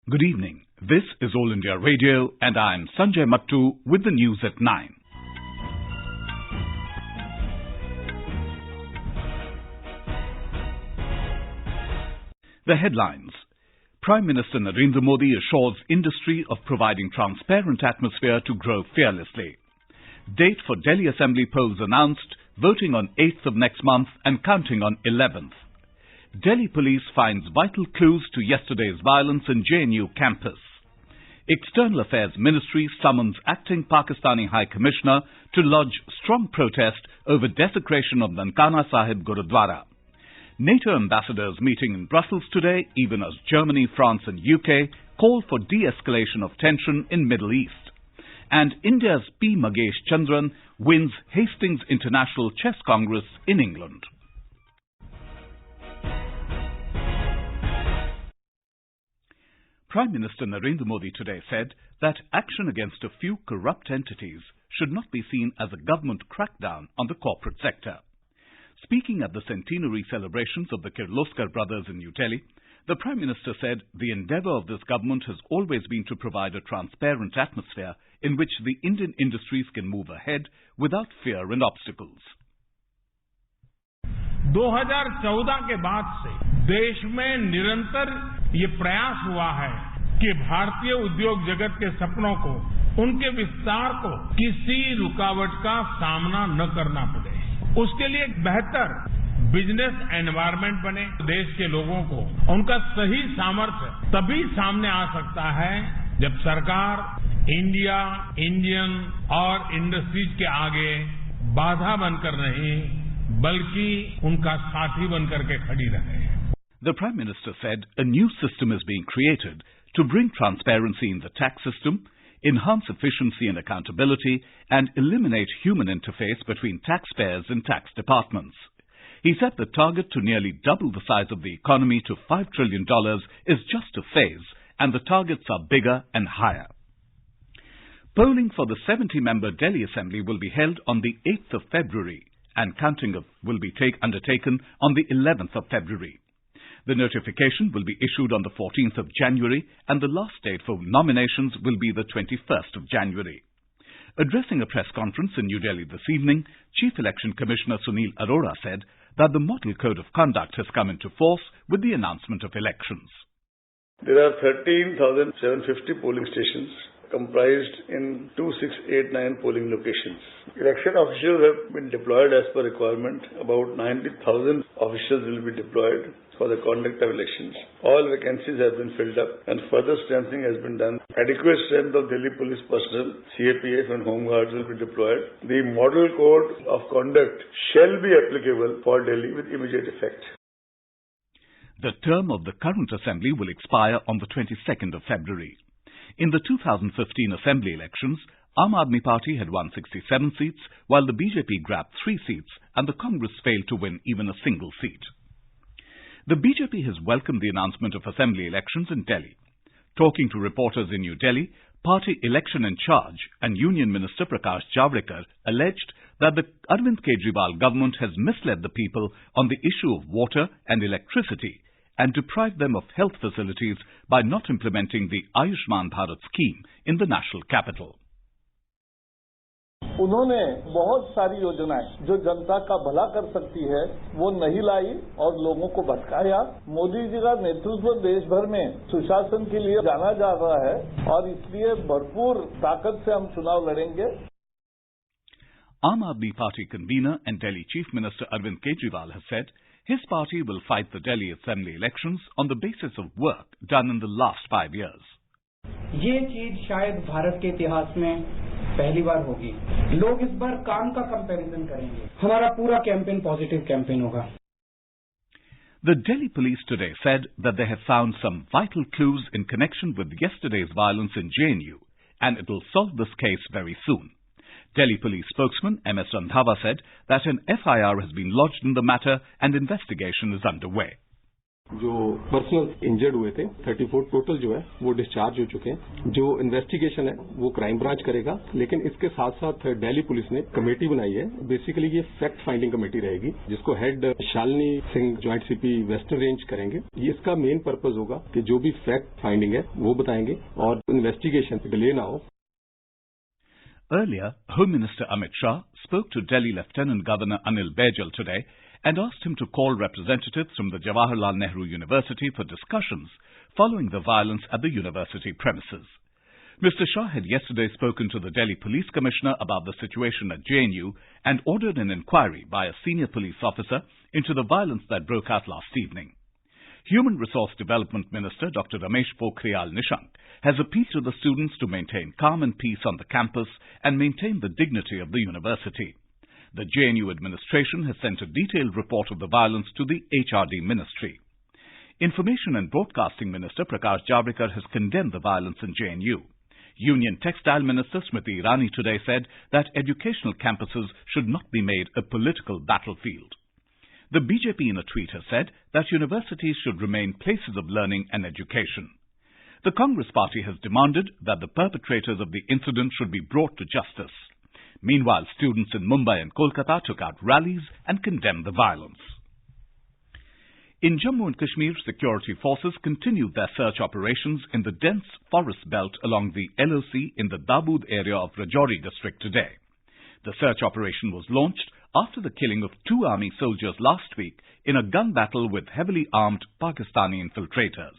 Good evening. This is All India Radio and I'm Sanjay Mattu with the news at 9. The headlines. Prime Minister Narendra Modi assures industry of providing transparent atmosphere to grow fearlessly. Date for Delhi Assembly polls announced, voting on 8th of next month and counting on 11th. Delhi police finds vital clues to yesterday's violence in JNU campus. External Affairs Ministry summons acting Pakistani High Commissioner to lodge strong protest over desecration of Nankana Sahib Gurdwara. NATO Ambassadors meeting in Brussels today, even as Germany, France and UK call for de-escalation of tension in Middle East. And India's P. Magesh Chandran wins Hastings International Chess Congress in England. Prime Minister Narendra Modi today said that action against a few corrupt entities should not be seen as a government crackdown on the corporate sector. Speaking at the centenary celebrations of the Kirloskar brothers in New Delhi, the Prime Minister said the endeavour of this government has always been to provide a transparent atmosphere in which the Indian industries can move ahead without fear and obstacles. 2014 के बाद से देश में निरंतर ये प्रयास हुआ है कि भारतीय उद्योग जगत के सपनों को, उनके विस्तार को किसी रुकावट का सामना न करना पड़े। उसके लिए एक बेहतर बिजनेस एनवायरनमेंट बने। देश के लोगों को उनका सही सामर्थ्य तभी सामने आ सकता है जब सरकार इंडिया, इंडियन और इंडस्ट्रीज के आगे बाधा बनकर नहीं बल्कि उनका साथी बनकर के खड़ी रहे। The Prime Minister said a new system is being created to bring transparency in the tax system, enhance efficiency and accountability, and eliminate human interface between taxpayers and tax departments. He said the target to nearly double the size of the economy to $5 trillion is just a phase, and the targets are bigger and higher. Polling for the 70-member Delhi Assembly will be held on the 8th of February, and counting will be undertaken on the 11th of February. The notification will be issued on the 14th of January, and the last date for nominations will be the 21st of January. Addressing a press conference in New Delhi this evening, Chief Election Commissioner Sunil Arora said that the Model Code of Conduct has come into force with the announcement of elections. There are 13,750 polling stations comprised in 2689 polling locations. Election officials have been deployed as per requirement. About 90,000 officials will be deployed for the conduct of elections. All vacancies have been filled up and further strengthening has been done. Adequate strength of Delhi police personnel, CAPF and Home Guards will be deployed. The model code of conduct shall be applicable for Delhi with immediate effect. The term of the current assembly will expire on the 22nd of February. In the 2015 assembly elections, Aam Aadmi Party had won 67 seats, while the BJP grabbed 3 seats and the Congress failed to win even a single seat. The BJP has welcomed the announcement of assembly elections in Delhi. Talking to reporters in New Delhi, party election in charge and Union Minister Prakash Javadekar alleged that the Arvind Kejriwal government has misled the people on the issue of water and electricity and deprived them of health facilities by not implementing the Ayushman Bharat scheme in the national capital. उन्होंने बहुत सारी योजनाएं जो जनता का भला कर सकती है वो नहीं लाई और लोगों को भटकाया। मोदी जी का नेतृत्व देश भर में सुशासन के लिए जाना जा रहा है और इसलिए भरपूर ताकत से हम चुनाव लड़ेंगे। Aam Aadmi Party convener and Delhi Chief Minister Arvind Kejriwal has said his party will fight the Delhi Assembly elections on the basis of work done in the last 5 years. ये चीज शायद भारत के इतिहास में पहली बार होगी। लोग इस बार काम का कंपैरिजन करेंगे। हमारा पूरा कैंपेन पॉजिटिव कैंपेन होगा। The Delhi police today said that they have found some vital clues in connection with yesterday's violence in JNU, and it will solve this case very soon. Delhi police spokesman M.S. Randhawa said that an FIR has been lodged in the matter and investigation is underway. जो personal injured हुए थे 34 total जो है वो discharge हो चुके हैं। जो इन्वेस्टिगेशन है वो क्राइम ब्रांच करेगा, लेकिन इसके साथ साथ दिल्ली पुलिस ने कमेटी बनाई है। बेसिकली ये फैक्ट फाइंडिंग कमेटी रहेगी जिसको head Shalini Singh joint CP western range करेंगे। ये इसका मेन पर्पज होगा कि जो भी फैक्ट फाइंडिंग है वो बताएंगे और इन्वेस्टिगेशन डिले ना हो। Earlier, Home Minister Amit Shah spoke to Delhi Lieutenant Governor Anil Baijal today and asked him to call representatives from the Jawaharlal Nehru University for discussions following the violence at the university premises. Mr. Shah had yesterday spoken to the Delhi Police Commissioner about the situation at JNU and ordered an inquiry by a senior police officer into the violence that broke out last evening. Human Resource Development Minister Dr. Ramesh Pokhriyal Nishank has appealed to the students to maintain calm and peace on the campus and maintain the dignity of the university. The JNU administration has sent a detailed report of the violence to the HRD Ministry. Information and Broadcasting Minister Prakash Javadekar has condemned the violence in JNU. Union Textile Minister Smriti Irani today said that educational campuses should not be made a political battlefield. The BJP in a tweet has said that universities should remain places of learning and education. The Congress party has demanded that the perpetrators of the incident should be brought to justice. Meanwhile, students in Mumbai and Kolkata took out rallies and condemned the violence. In Jammu and Kashmir, security forces continued their search operations in the dense forest belt along the LOC in the Dawood area of Rajouri district today. The search operation was launched after the killing of 2 army soldiers last week in a gun battle with heavily armed Pakistani infiltrators.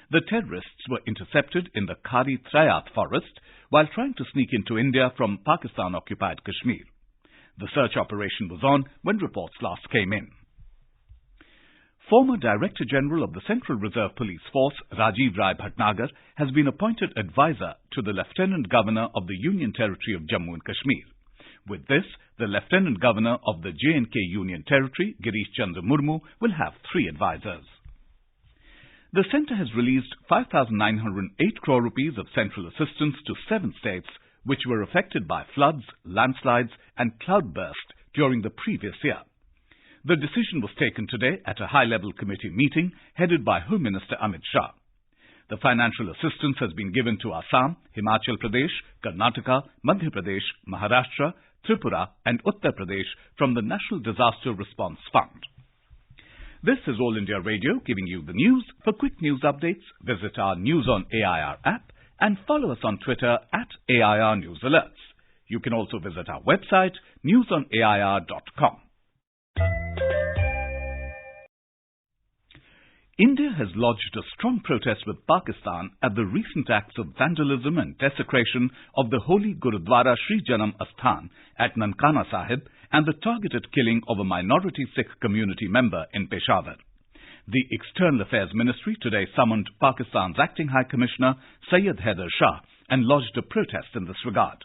The terrorists were intercepted in the Khari Trayat forest while trying to sneak into India from Pakistan-occupied Kashmir. The search operation was on when reports last came in. Former Director General of the Central Reserve Police Force, Rajiv Rai Bhatnagar, has been appointed advisor to the Lieutenant Governor of the Union Territory of Jammu and Kashmir. With this, the Lieutenant Governor of the J&K Union Territory, Girish Chandra Murmu, will have 3 advisors. The centre has released 5,908 crore rupees of central assistance to 7 states which were affected by floods, landslides and cloudburst during the previous year. The decision was taken today at a high-level committee meeting headed by Home Minister Amit Shah. The financial assistance has been given to Assam, Himachal Pradesh, Karnataka, Madhya Pradesh, Maharashtra, Tripura and Uttar Pradesh from the National Disaster Response Fund. This is All India Radio giving you the news. For quick news updates, visit our News on AIR app and follow us on Twitter at AIR News Alerts. You can also visit our website, newsonair.com. India has lodged a strong protest with Pakistan at the recent acts of vandalism and desecration of the holy Gurdwara Sri Janam Asthan at Nankana Sahib and the targeted killing of a minority Sikh community member in Peshawar. The External Affairs Ministry today summoned Pakistan's Acting High Commissioner Syed Haider Shah and lodged a protest in this regard.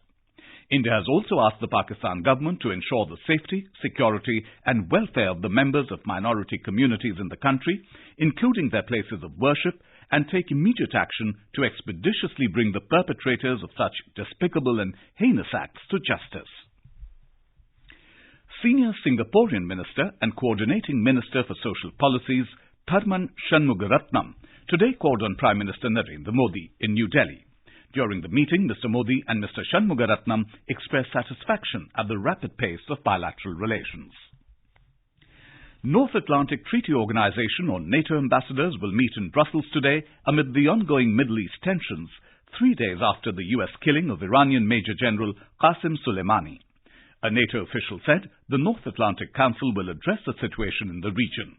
India has also asked the Pakistan government to ensure the safety, security and welfare of the members of minority communities in the country, including their places of worship, and take immediate action to expeditiously bring the perpetrators of such despicable and heinous acts to justice. Senior Singaporean Minister and Coordinating Minister for Social Policies, Tharman Shanmugaratnam, today called on Prime Minister Narendra Modi in New Delhi. During the meeting, Mr. Modi and Mr. Shanmugaratnam expressed satisfaction at the rapid pace of bilateral relations. North Atlantic Treaty Organization or NATO ambassadors will meet in Brussels today amid the ongoing Middle East tensions, 3 days after the U.S. killing of Iranian Major General Qasem Soleimani. A NATO official said the North Atlantic Council will address the situation in the region.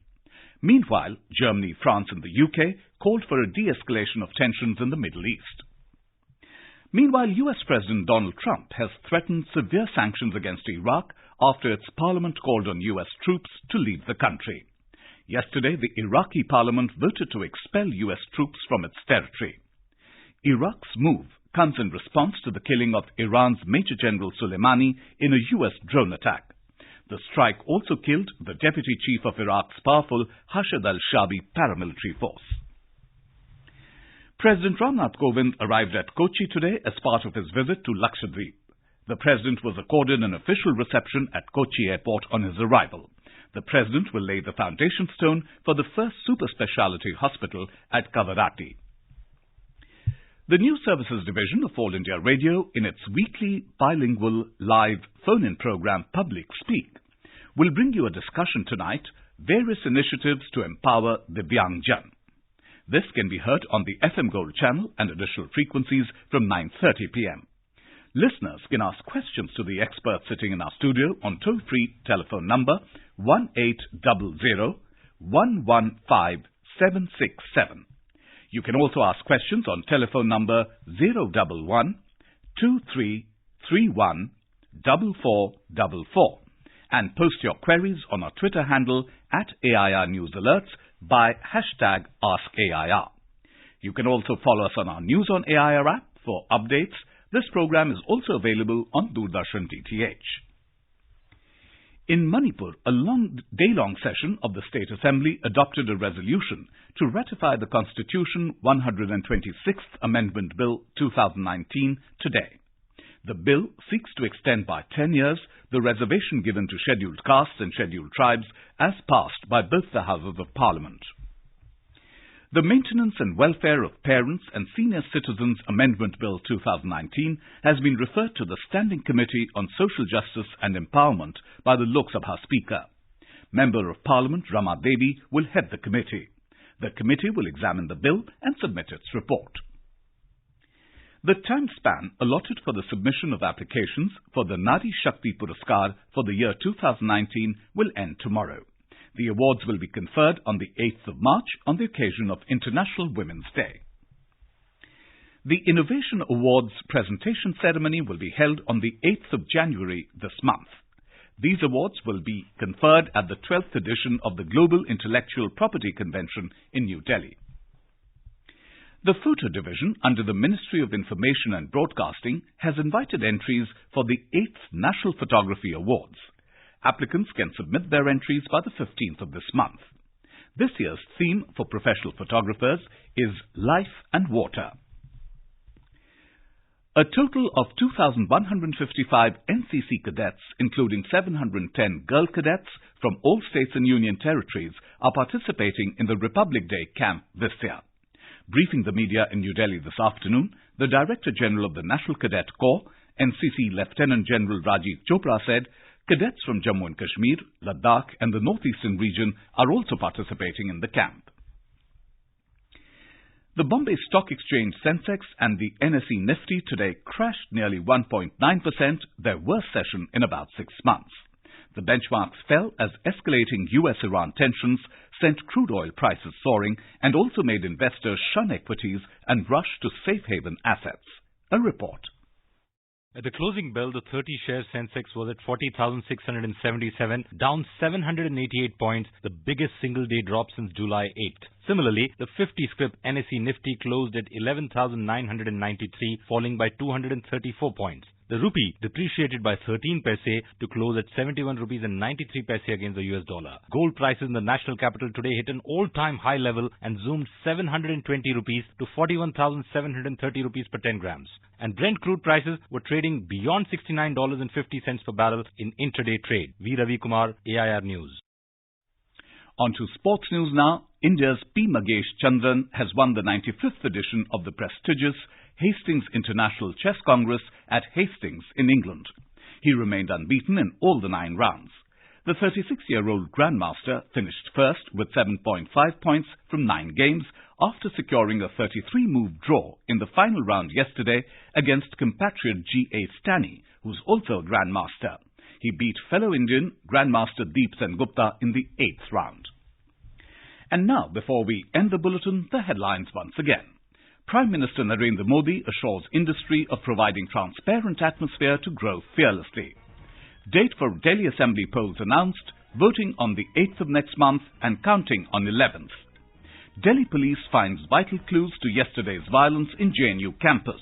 Meanwhile, Germany, France and the UK called for a de-escalation of tensions in the Middle East. Meanwhile, U.S. President Donald Trump has threatened severe sanctions against Iraq after its parliament called on U.S. troops to leave the country. Yesterday, the Iraqi parliament voted to expel U.S. troops from its territory. Iraq's move comes in response to the killing of Iran's Major General Soleimani in a U.S. drone attack. The strike also killed the deputy chief of Iraq's powerful Hashd al-Shabi paramilitary force. President Ramnath Kovind arrived at Kochi today as part of his visit to Lakshadweep. The president was accorded an official reception at Kochi airport on his arrival. The President will lay the foundation stone for the first super speciality hospital at Kavarati. The News Services Division of All India Radio, in its weekly bilingual live phone-in program Public Speak, will bring you a discussion tonight, various initiatives to empower Divyangjan. This can be heard on the FM Gold channel and additional frequencies from 9:30 p.m. Listeners can ask questions to the experts sitting in our studio on toll-free telephone number 1800-115-767. You can also ask questions on telephone number 011-2331-4444 and post your queries on our Twitter handle at AIR News Alerts by hashtag AskAIR. You can also follow us on our News on AIR app for updates. This program is also available on Doordarshan DTH. In Manipur, a day-long session of the State Assembly adopted a resolution to ratify the Constitution 126th Amendment Bill 2019 today. The bill seeks to extend by 10 years the reservation given to scheduled castes and scheduled tribes as passed by both the Houses of Parliament. The Maintenance and Welfare of Parents and Senior Citizens Amendment Bill 2019 has been referred to the Standing Committee on Social Justice and Empowerment by the Lok Sabha Speaker. Member of Parliament Rama Devi will head the committee. The committee will examine the bill and submit its report. The time span allotted for the submission of applications for the Nari Shakti Puraskar for the year 2019 will end tomorrow. The awards will be conferred on the 8th of March on the occasion of International Women's Day. The Innovation Awards presentation ceremony will be held on the 8th of January this month. These awards will be conferred at the 12th edition of the Global Intellectual Property Convention in New Delhi. The Photo Division under the Ministry of Information and Broadcasting has invited entries for the 8th National Photography Awards. Applicants can submit their entries by the 15th of this month. This year's theme for professional photographers is Life and Water. A total of 2,155 NCC cadets, including 710 girl cadets from all states and union territories, are participating in the Republic Day camp this year. Briefing the media in New Delhi this afternoon, the Director General of the National Cadet Corps, NCC Lieutenant General Rajiv Chopra, said cadets from Jammu and Kashmir, Ladakh and the northeastern region are also participating in the camp. The Bombay Stock Exchange Sensex and the NSE Nifty today crashed nearly 1.9%, their worst session in about 6 months. The benchmarks fell as escalating US-Iran tensions sent crude oil prices soaring and also made investors shun equities and rush to safe haven assets. A report. At the closing bell, the 30-share Sensex was at 40,677, down 788 points, the biggest single-day drop since July 8th. Similarly, the 50-scrip NSE Nifty closed at 11,993, falling by 234 points. The rupee depreciated by 13 paise to close at 71 rupees and 93 paise against the US dollar. Gold prices in the national capital today hit an all-time high level and zoomed 720 rupees to 41,730 rupees per 10 grams. And Brent crude prices were trading beyond $69.50 per barrel in intraday trade. V. Ravi Kumar, AIR News. On to sports news now. India's P. Magesh Chandran has won the 95th edition of the prestigious Hastings International Chess Congress at Hastings in England. He remained unbeaten in all the 9 rounds. The 36-year-old Grandmaster finished first with 7.5 points from 9 games after securing a 33-move draw in the final round yesterday against compatriot G.A. Stanny, who's also a Grandmaster. He beat fellow Indian Grandmaster Deep Sengupta in the 8th round. And now, before we end the bulletin, the headlines once again. Prime Minister Narendra Modi assures industry of providing transparent atmosphere to grow fearlessly. Date for Delhi Assembly polls announced, voting on the 8th of next month and counting on 11th. Delhi police finds vital clues to yesterday's violence in JNU campus.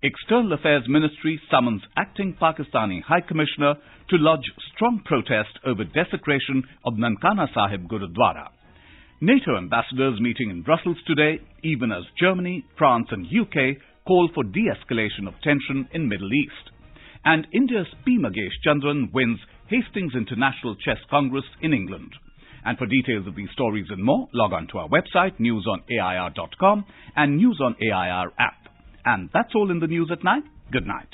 External Affairs Ministry summons acting Pakistani High Commissioner to lodge strong protest over desecration of Nankana Sahib Gurdwara. NATO ambassadors meeting in Brussels today, even as Germany, France and UK call for de-escalation of tension in Middle East. And India's P. Magesh Chandran wins Hastings International Chess Congress in England. And for details of these stories and more, log on to our website, newsonair.com and News on AIR app. And that's all in the news at 9. Good night.